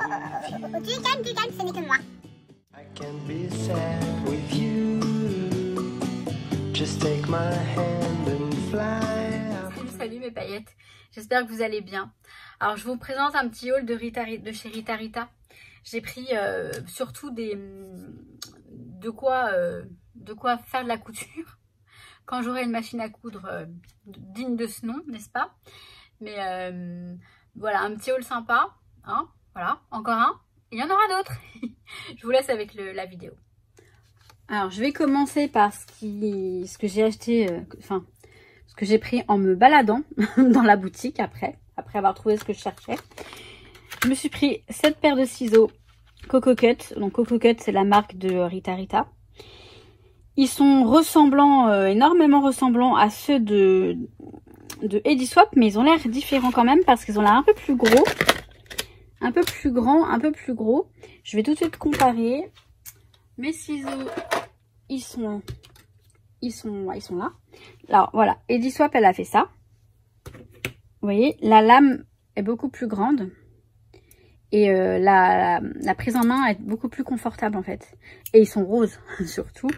Tu calmes, ce n'est que moi. I can be sad with you. Just take my hand and fly. Salut mes paillettes, j'espère que vous allez bien. Alors je vous présente un petit haul de chez Rita Rita. J'ai pris surtout de quoi faire de la couture quand j'aurai une machine à coudre digne de ce nom, n'est-ce pas? Mais voilà, un petit haul sympa, hein, voilà, encore un. Il y en aura d'autres. Je vous laisse avec la vidéo. Alors, je vais commencer par ce que j'ai acheté, ce que j'ai pris en me baladant dans la boutique après avoir trouvé ce que je cherchais. Je me suis pris cette paire de ciseaux Coco Cut. Donc, Coco Cut, c'est la marque de Rita Rita. Ils sont ressemblants, énormément ressemblants à ceux de Eddy Swap, mais ils ont l'air différents quand même parce qu'ils ont l'air un peu plus gros. Un peu plus grand, un peu plus gros. Je vais tout de suite comparer. Mes ciseaux, ils sont là. Alors voilà, Eddy Swap, elle a fait ça. Vous voyez, la lame est beaucoup plus grande. Et la prise en main est beaucoup plus confortable en fait. Et ils sont roses surtout.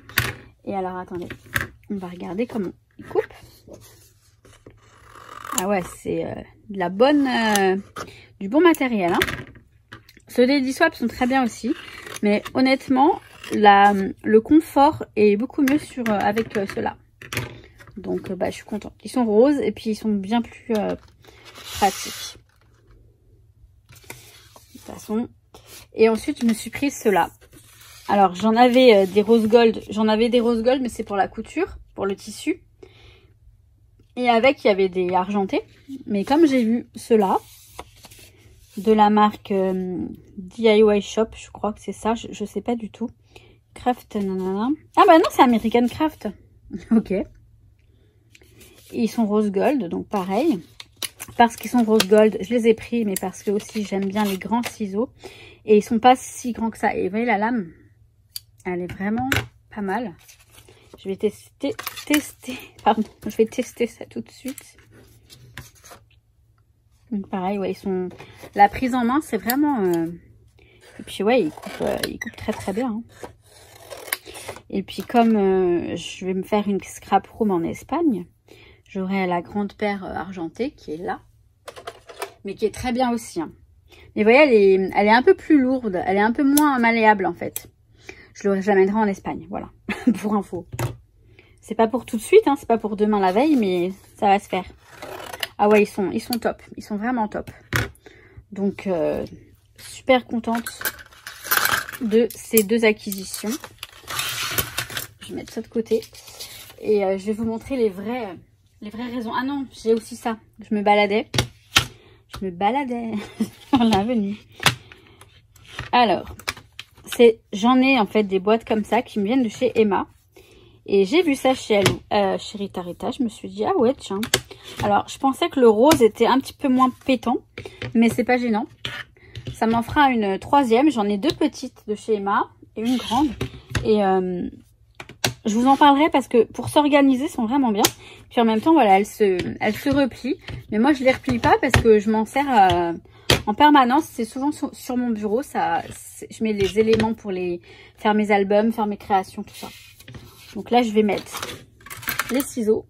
Et alors attendez, on va regarder comment ils coupent. Ah ouais, c'est de la bonne... du bon matériel, hein. Ceux d'Eddy Swap sont très bien aussi, mais honnêtement le confort est beaucoup mieux avec ceux-là. Donc je suis contente. Ils sont roses et puis ils sont bien plus pratiques de toute façon. Et ensuite je me suis pris ceux-là. Alors j'en avais des rose gold, mais c'est pour la couture, pour le tissu. Et avec il y avait des argentés, mais comme j'ai vu ceux-là de la marque DIY Shop, je crois que c'est ça, je sais pas du tout. Craft, nanana. Ah bah non, c'est American Craft. Ok. Et ils sont rose gold, donc pareil. Parce qu'ils sont rose gold, je les ai pris, mais parce que aussi j'aime bien les grands ciseaux. Et ils sont pas si grands que ça. Et vous voyez la lame, elle est vraiment pas mal. Je vais tester ça tout de suite. Donc pareil, ouais, la prise en main, c'est vraiment... Et puis ouais, ils coupent très très bien. Hein. Et puis comme je vais me faire une scrap room en Espagne, j'aurai la grande paire argentée qui est là. Mais qui est très bien aussi. Hein. Mais vous voyez, elle est un peu plus lourde. Elle est un peu moins malléable en fait. Je l'amènerai en Espagne, voilà. Pour info. C'est pas pour tout de suite, hein, c'est pas pour demain la veille, mais ça va se faire. Ah ouais, ils sont top. Ils sont vraiment top. Donc, super contente de ces deux acquisitions. Je vais mettre ça de côté. Et je vais vous montrer les vraies raisons. Ah non, j'ai aussi ça. Je me baladais sur l'avenue. Alors, j'en ai en fait des boîtes comme ça qui me viennent de chez Emma. Et j'ai vu ça chez Rita Rita. Je me suis dit, ah ouais, tiens. Alors, je pensais que le rose était un petit peu moins pétant. Mais c'est pas gênant. Ça m'en fera une troisième. J'en ai deux petites de chez Emma et une grande. Et je vous en parlerai parce que pour s'organiser, elles sont vraiment bien. Puis en même temps, voilà, elles se replient. Mais moi, je les replie pas parce que je m'en sers en permanence. C'est souvent sur mon bureau. Je mets les éléments pour faire mes albums, faire mes créations, tout ça. Donc là, je vais mettre les ciseaux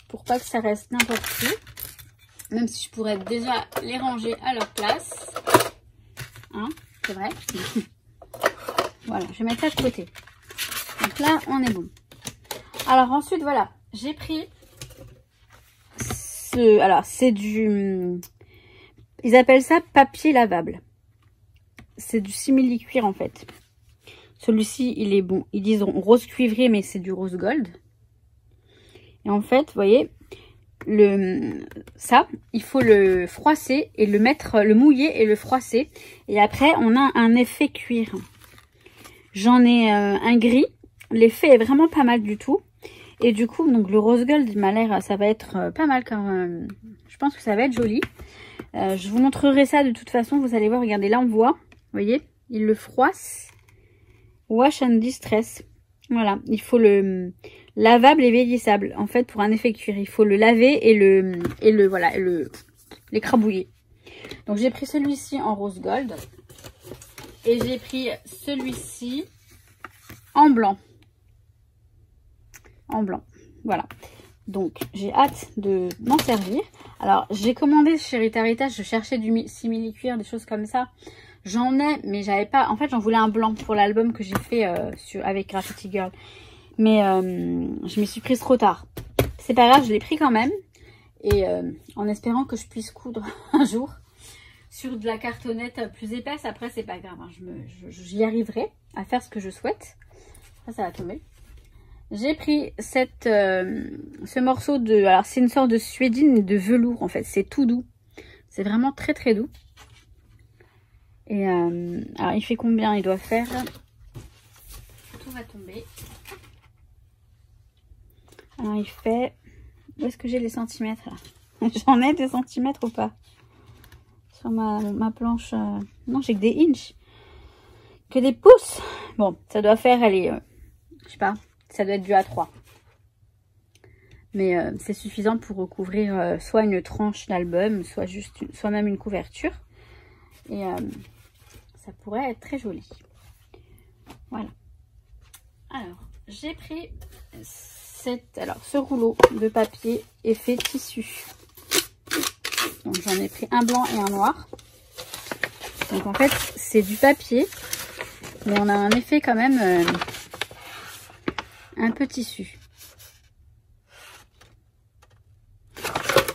pour pas que ça reste n'importe où. Même si je pourrais déjà les ranger à leur place. Hein, c'est vrai. Voilà, je vais mettre ça de côté. Donc là, on est bon. Alors ensuite, voilà, j'ai pris alors, c'est du... Ils appellent ça papier lavable. C'est du simili-cuir en fait. Celui-ci, il est bon. Ils disent rose cuivré, mais c'est du rose gold. Et en fait, vous voyez, ça, il faut le froisser et le mouiller et le froisser. Et après, on a un effet cuir. J'en ai un gris. L'effet est vraiment pas mal du tout. Et du coup, donc le rose gold, il m'a l'air, ça va être pas mal quand même. Je pense que ça va être joli. Je vous montrerai ça de toute façon. Vous allez voir, regardez, là on voit. Vous voyez, il le froisse. Wash and Distress. Voilà, il faut le lavable et vieillissable. En fait, pour un effet cuir, il faut le laver et l'écrabouiller. Donc j'ai pris celui-ci en rose gold. Et j'ai pris celui-ci en blanc. En blanc. Voilà. Donc j'ai hâte de m'en servir. Alors j'ai commandé chez Rita Rita, je cherchais du simili-cuir, des choses comme ça. J'en ai, mais j'avais pas. En fait, j'en voulais un blanc pour l'album que j'ai fait avec Graffiti Girl. Mais je m'y suis prise trop tard. C'est pas grave, je l'ai pris quand même. Et en espérant que je puisse coudre un jour sur de la cartonnette plus épaisse. Après, c'est pas grave. Hein. J'y arriverai à faire ce que je souhaite. Ça va tomber. J'ai pris ce morceau de... Alors, c'est une sorte de suédine de velours, en fait. C'est tout doux. C'est vraiment très, très doux. Et alors, il fait combien? Il doit faire... Tout va tomber. Alors, il fait... Où est-ce que j'ai les centimètres, là? J'en ai des centimètres ou pas? Sur ma planche... Non, j'ai que des inches. Que des pouces. Bon, ça doit faire, allez... je sais pas. Ça doit être du A3. Mais c'est suffisant pour recouvrir soit une tranche d'album, soit même une couverture. Et ça pourrait être très joli. Voilà. Alors, j'ai pris ce rouleau de papier effet tissu. Donc j'en ai pris un blanc et un noir. Donc en fait, c'est du papier, mais on a un effet quand même un peu tissu.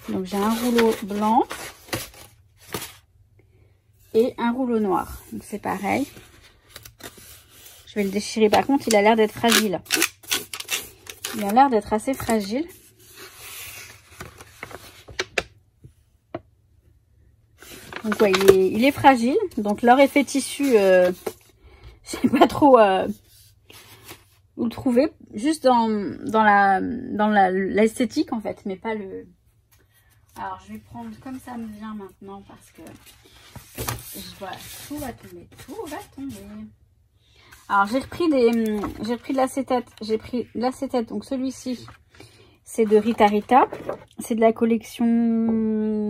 Donc j'ai un rouleau blanc et un rouleau noir. Donc c'est pareil. Je vais le déchirer. Par contre, il a l'air d'être fragile. Il a l'air d'être assez fragile. Donc ouais, il est fragile. Donc leur effet tissu, je sais pas trop où le trouver. Juste dans l'esthétique en fait, mais pas le... Alors je vais prendre comme ça me vient maintenant parce que voilà, tout va tomber, tout va tomber. Alors j'ai pris de l'acétate, donc celui-ci c'est de Rita Rita, c'est de la collection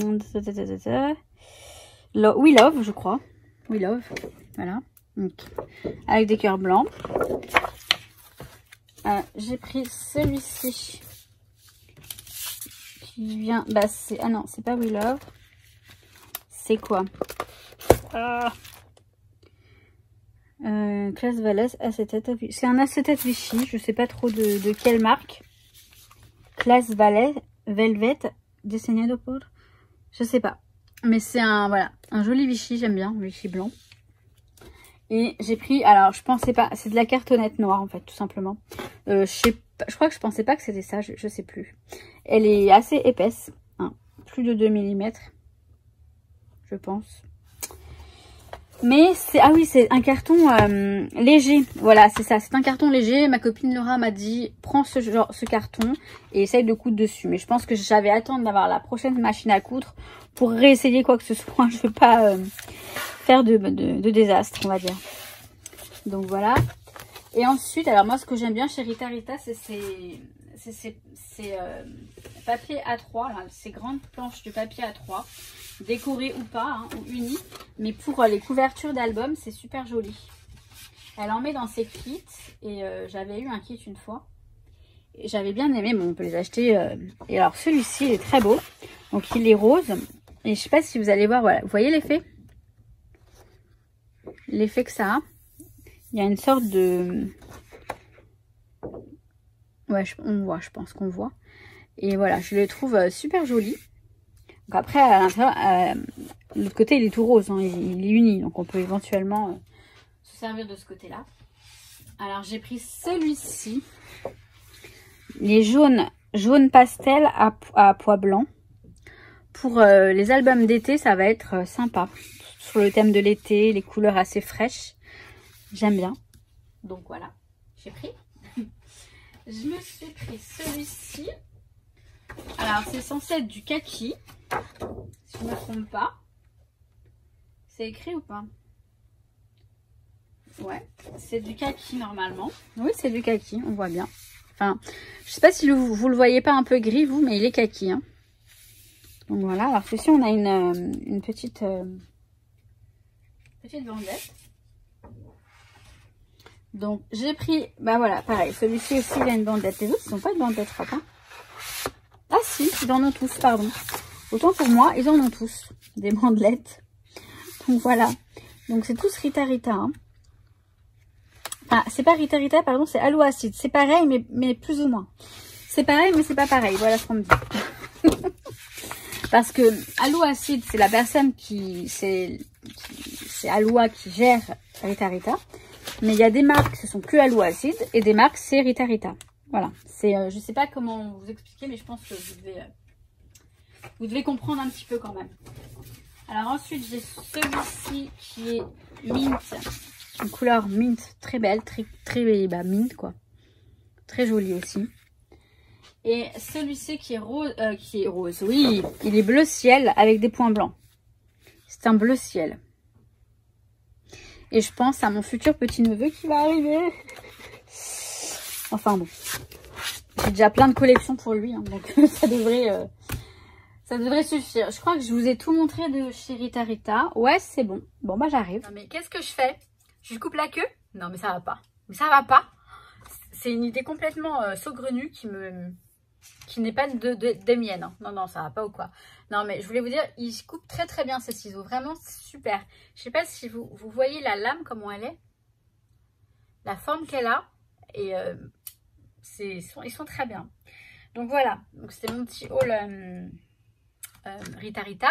We Love je crois, We Love, voilà, donc, avec des cœurs blancs. J'ai pris celui-ci qui vient, bah c'est, ah non c'est pas We Love, c'est quoi? Class Valley acétate, c'est un acétate Vichy, je sais pas trop de quelle marque. Class Valley Velvet dessiné de poudre, je sais pas, mais c'est un joli Vichy, j'aime bien, Vichy blanc. Et j'ai pris, alors je pensais pas, c'est de la cartonnette noire en fait, tout simplement. Je crois que je pensais pas que c'était ça, je sais plus. Elle est assez épaisse, hein, plus de 2 mm, je pense. Mais c'est, ah oui, c'est un carton léger, voilà, c'est ça, c'est un carton léger. Ma copine Laura m'a dit, prends ce carton et essaye de coudre dessus. Mais je pense que j'avais à attendre d'avoir la prochaine machine à coudre pour réessayer quoi que ce soit. Je veux pas faire de désastre, on va dire. Donc voilà. Et ensuite, alors moi ce que j'aime bien chez Rita Rita, c'est ces papiers A3, là, ces grandes planches de papier A3, décorées ou pas, hein, ou unies. Mais pour les couvertures d'albums, c'est super joli. Elle en met dans ses kits, et j'avais eu un kit une fois. Et j'avais bien aimé, bon on peut les acheter. Et alors celui-ci il est très beau, donc il est rose. Et je sais pas si vous allez voir, voilà, vous voyez l'effet? L'effet que ça a. Il y a une sorte de... Ouais, on voit, je pense qu'on voit. Et voilà, je le trouve super joli. Donc après, à l'intérieur, l'autre côté, il est tout rose, hein, il est uni. Donc on peut éventuellement se servir de ce côté-là. Alors j'ai pris celui-ci. Les jaunes pastel à pois blanc. Pour les albums d'été, ça va être sympa. Sur le thème de l'été, les couleurs assez fraîches. J'aime bien. Donc voilà, j'ai pris. Je me suis pris celui-ci. Alors c'est censé être du kaki. Si je ne me trompe pas. C'est écrit ou pas? Ouais, c'est du kaki normalement. Oui, c'est du kaki, on voit bien. Enfin, je sais pas si vous le voyez pas un peu gris vous, mais il est kaki. Hein. Donc voilà, alors ceci on a une petite bandelette. Donc j'ai pris, bah voilà, pareil, celui-ci aussi il a une bandelette. Les autres ils n'ont pas de bandelette, je crois pas. Ah si, ils en ont tous, pardon. Autant pour moi, ils en ont tous, des bandelettes. Donc voilà, donc c'est tous Rita Rita. Hein. Enfin, c'est pas Rita Rita, pardon, c'est Aloe Acid. C'est pareil, mais plus ou moins. C'est pareil, mais c'est pas pareil, voilà ce qu'on me dit. Parce que Aloe Acid, c'est la personne c'est Aloe qui gère Rita Rita. Mais il y a des marques, ce sont que Aloe Acid, et des marques, c'est Rita Rita. Voilà, c'est, je sais pas comment vous expliquer, mais je pense que vous devez comprendre un petit peu quand même. Alors ensuite, j'ai celui-ci qui est mint, une couleur mint très belle, très mint quoi, très jolie aussi. Et celui-ci qui est rose, oui, il est bleu ciel avec des points blancs. C'est un bleu ciel. Et je pense à mon futur petit-neveu qui va arriver. Enfin bon. J'ai déjà plein de collections pour lui. Hein, donc ça devrait suffire. Je crois que je vous ai tout montré de chez Rita Rita. Ouais, c'est bon. Bon, bah j'arrive. Non mais qu'est-ce que je fais? Je lui coupe la queue? Non mais ça va pas. Mais ça va pas. C'est une idée complètement saugrenue qui n'est pas des miennes. Hein. Non, ça va pas ou quoi. Non, mais je voulais vous dire, il se coupe très très bien ces ciseaux. Vraiment, c'est super. Je sais pas si vous voyez la lame, comment elle est. La forme qu'elle a. Et ils sont très bien. Donc voilà. Donc c'était mon petit haul Rita Rita.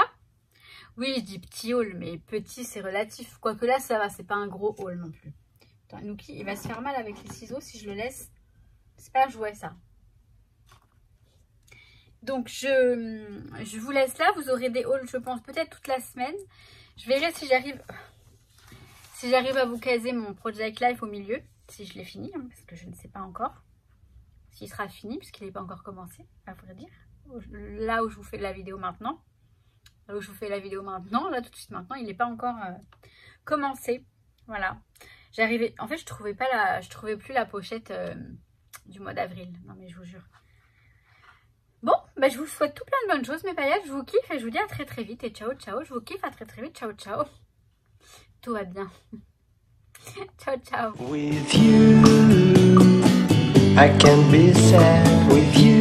Oui, je dis petit haul, mais petit c'est relatif. Quoique là, ça va. C'est pas un gros haul non plus. Attends, Nuki, il va se faire mal avec les ciseaux si je le laisse. C'est pas un jouet ça. Donc je vous laisse là, vous aurez des hauls je pense peut-être toute la semaine. Je verrai si j'arrive à vous caser mon Project Life au milieu, si je l'ai fini, hein, parce que je ne sais pas encore s'il sera fini, puisqu'il n'est pas encore commencé, à vrai dire. Là où je vous fais la vidéo maintenant, là tout de suite maintenant, il n'est pas encore commencé. Voilà. En fait je trouvais plus la pochette du mois d'avril. Non mais je vous jure. Bon, bah, je vous souhaite tout plein de bonnes choses, mes paillettes. Je vous kiffe et je vous dis à très très vite. Et ciao, ciao. Je vous kiffe, à très très vite. Ciao, ciao. Tout va bien. Ciao, ciao. With you, I can be sad with you.